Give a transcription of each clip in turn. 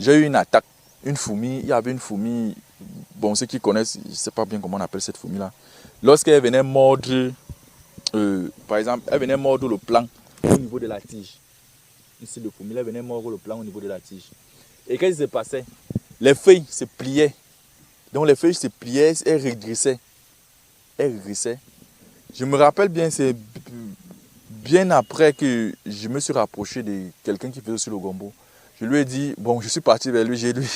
j'ai eu une attaque, une fourmi, il y avait une fourmi, bon, ceux qui connaissent, je ne sais pas bien comment on appelle cette fourmi-là. Lorsqu'elle venait mordre, par exemple, elle venait mordre le plant au niveau de la tige. Ici, le fourmi, elle venait mordre le plant au niveau de la tige. Et qu'est-ce qui se passait? Les feuilles se pliaient. Donc les feuilles se pliaient, elles régrissaient. Elles régrissaient. Je me rappelle bien, c'est bien après que je me suis rapproché de quelqu'un qui faisait aussi le gombo. Je lui ai dit, bon, je suis parti vers lui, j'ai lui.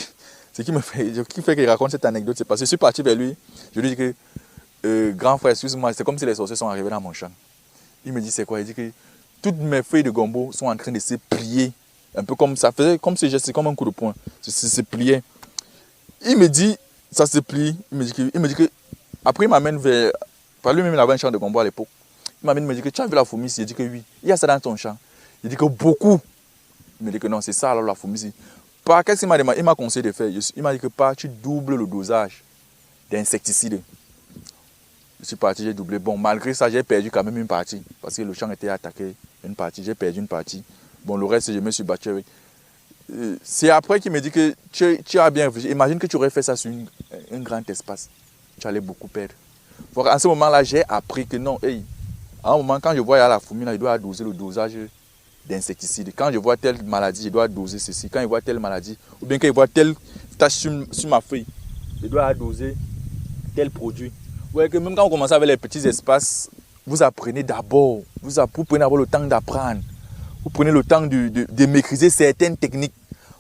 Ce qui fait qu'il raconte cette anecdote, c'est parce que je suis parti vers lui. Je lui ai dit que, grand frère, excuse-moi, c'est comme si les sorciers sont arrivés dans mon champ. Il me dit, c'est quoi? Il dit que toutes mes feuilles de gombo sont en train de se plier. Un peu comme ça, faisait comme ce geste, comme un coup de poing. Ça se pliait. Il me dit, ça se plie. Il me dit que après il m'amène vers, par lui-même il avait un champ de gombo à l'époque. Il m'amène, il me dit que tu as vu la fourmi ici? Il dit que oui. Il y a ça dans ton champ. Il dit que beaucoup. Il me dit que non, c'est ça alors la fourmi ici. Qu'est-ce qu'il m'a demandé? Il m'a conseillé de faire. Il m'a dit que tu doubles le dosage d'insecticides. Je suis parti, j'ai doublé. Bon, malgré ça, j'ai perdu quand même une partie. Parce que le champ était attaqué. Une partie, j'ai perdu une partie. Bon, le reste, je me suis battu avec. C'est après qu'il me dit que tu as bien réfléchi. Imagine que tu aurais fait ça sur un grand espace. Tu allais beaucoup perdre. Donc, à ce moment-là, j'ai appris que non, hey, à un moment, quand je vois la fourmi, là, je dois doser le dosage d'insecticides. Quand je vois telle maladie, je dois doser ceci. Quand je vois telle maladie, ou bien quand je vois telle tache sur ma feuille, je dois doser tel produit. Vous voyez que même quand on commence avec les petits espaces, vous apprenez d'abord, vous prenez d'abord le temps d'apprendre. Vous prenez le temps de maîtriser certaines techniques.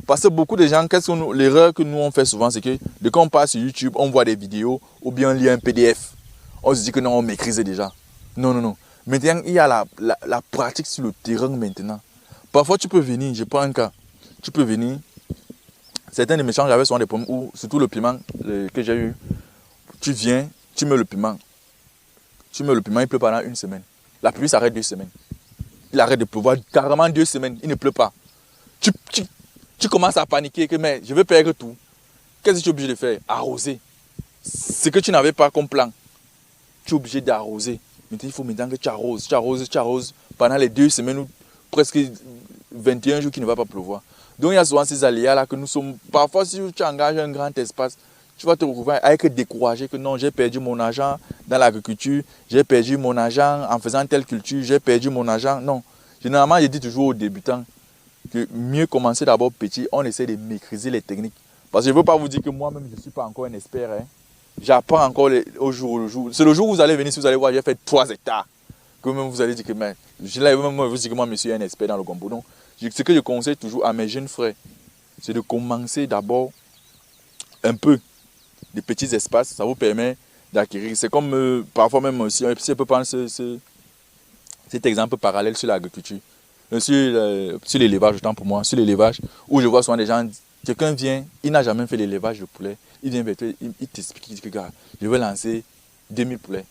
Parce que beaucoup de gens, l'erreur que nous on fait souvent, c'est que dès qu'on passe sur YouTube, on voit des vidéos ou bien on lit un PDF. On se dit que non, on maîtrise déjà. Non, non, non. Maintenant, il y a la pratique sur le terrain maintenant. Parfois, tu peux venir, je prends un cas. Tu peux venir. Certains de mes champs, j'avais souvent des problèmes, ou surtout le piment que j'ai eu. Tu viens, tu mets le piment. Tu mets le piment, il pleut pendant une semaine. La pluie s'arrête 2 semaines. Il arrête de pleuvoir carrément 2 semaines, il ne pleut pas. Tu commences à paniquer que mais je vais perdre tout. Qu'est-ce que tu es obligé de faire? Arroser. Ce que tu n'avais pas comme plan. Tu es obligé d'arroser. Maintenant, il faut maintenant que tu arroses. Tu arroses pendant les 2 semaines ou presque 21 jours qu'il ne va pas pleuvoir. Donc il y a souvent ces aléas-là que nous sommes. Parfois, si tu engages un grand espace, tu vas te retrouver avec découragé que non, j'ai perdu mon argent dans l'agriculture, j'ai perdu mon argent en faisant telle culture, j'ai perdu mon argent. Non. Généralement, je dis toujours aux débutants que mieux commencer d'abord petit, on essaie de maîtriser les techniques. Parce que je ne veux pas vous dire que moi-même, je ne suis pas encore un expert. Hein. J'apprends encore au jour le jour. C'est le jour où vous allez venir, si vous allez voir, j'ai fait 3 hectares. Que même vous allez dire que je vais vous dire que moi, je suis un expert dans le gombo. Donc, ce que je conseille toujours à mes jeunes frères, c'est de commencer d'abord un peu des petits espaces. Ça vous permet d'acquérir. C'est comme parfois même aussi, si on peut prendre cet exemple parallèle sur l'agriculture. Sur l'élevage, autant pour moi, sur l'élevage, où je vois souvent des gens, quelqu'un vient, il n'a jamais fait l'élevage de poulet, il vient vers toi, il t'explique, il dit que gars, je veux lancer 2000 poulets.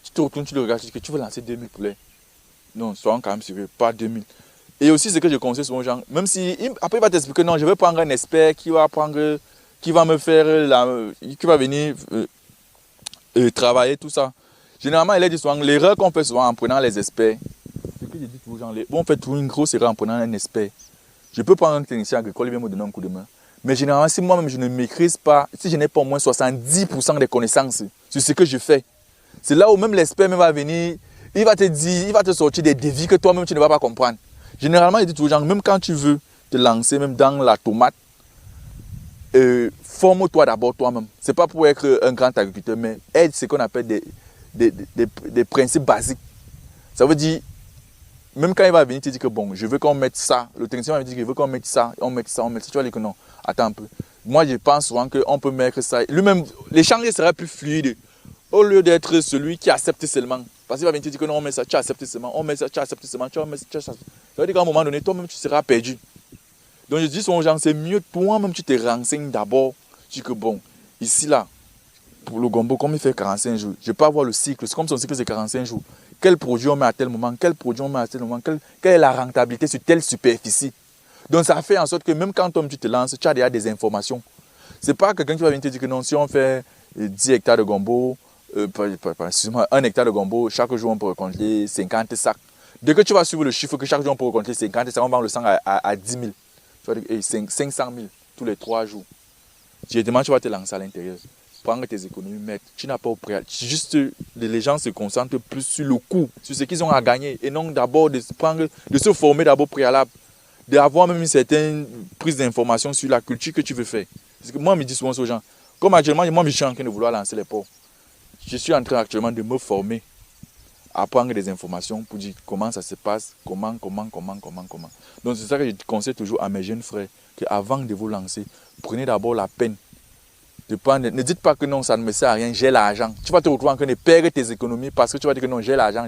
Tu te retournes, tu le regardes, tu dis que tu veux lancer 2000 poulets. Non, soyons quand même sérieux, pas 2000. Et aussi, ce que je conseille souvent aux gens, même si, après il va t'expliquer, non, je vais prendre un expert qui va me faire, qui va venir travailler, tout ça. Généralement, il est dit souvent, l'erreur qu'on fait souvent en prenant les experts, c'est que je dis toujours aux gens, on fait toujours une grosse erreur en prenant un expert. Je peux prendre un technicien agricole, il vient me donner un coup de main. Mais généralement, si moi-même je ne maîtrise pas, si je n'ai pas au moins 70% des connaissances sur ce que je fais, c'est là où même l'expert va venir, il va te dire, il va te sortir des défis que toi-même tu ne vas pas comprendre. Généralement, il dit toujours aux gens, même quand tu veux te lancer, même dans la tomate, forme-toi d'abord toi-même. Ce n'est pas pour être un grand agriculteur, mais aide ce qu'on appelle des principes basiques. Ça veut dire, même quand il va venir te dire que bon, je veux qu'on mette ça, le technicien va me dire qu'il veut qu'on mette ça, on met ça, tu vas dire que non, attends un peu. Moi, je pense souvent qu'on peut mettre ça. Lui-même, l'échange serait plus fluide au lieu d'être celui qui accepte seulement. Parce qu'il va venir te dire que non, on met ça, tu acceptes seulement, on met ça, tu acceptes seulement, tu mets ça, tu acceptes. Ça veut dire qu'à un moment donné, toi-même, tu seras perdu. Donc, je dis souvent aux gens, c'est mieux toi-même, tu te renseignes d'abord. Tu dis que bon, ici, là, pour le gombo, comme il fait 45 jours, je peux avoir le cycle. C'est comme son cycle, c'est 45 jours. Quel produit on met à tel moment, quel produit on met à tel moment, quelle est la rentabilité sur telle superficie. Donc ça fait en sorte que même quand toi tu te lances, tu as déjà des informations. Ce n'est pas quelqu'un qui va venir te dire que non, si on fait 10 hectares de gombo, excuse-moi, 1 hectare de gombo, chaque jour on peut récolter 50 sacs. Dès que tu vas suivre le chiffre que chaque jour on peut récolter 50 sacs, on vend le sang à 10 000. Tu vas dire, hey, 500 000 tous les 3 jours. Directement, tu vas te lancer à l'intérieur. Prendre tes économies, mettre. Tu n'as pas au préalable. Juste, les gens se concentrent plus sur le coût, sur ce qu'ils ont à gagner, et non d'abord de se former d'abord préalable, d'avoir même une certaine prise d'information sur la culture que tu veux faire. Parce que moi, je me dis souvent aux gens, comme actuellement, moi, je suis en train de vouloir lancer les ports. Je suis en train actuellement de me former, à prendre des informations pour dire comment ça se passe, comment. Donc, c'est ça que je conseille toujours à mes jeunes frères, qu'avant de vous lancer, prenez d'abord la peine de prendre. Ne dites pas que non, ça ne me sert à rien, j'ai l'argent. Tu vas te retrouver en train de perdre tes économies parce que tu vas dire que non, j'ai l'argent.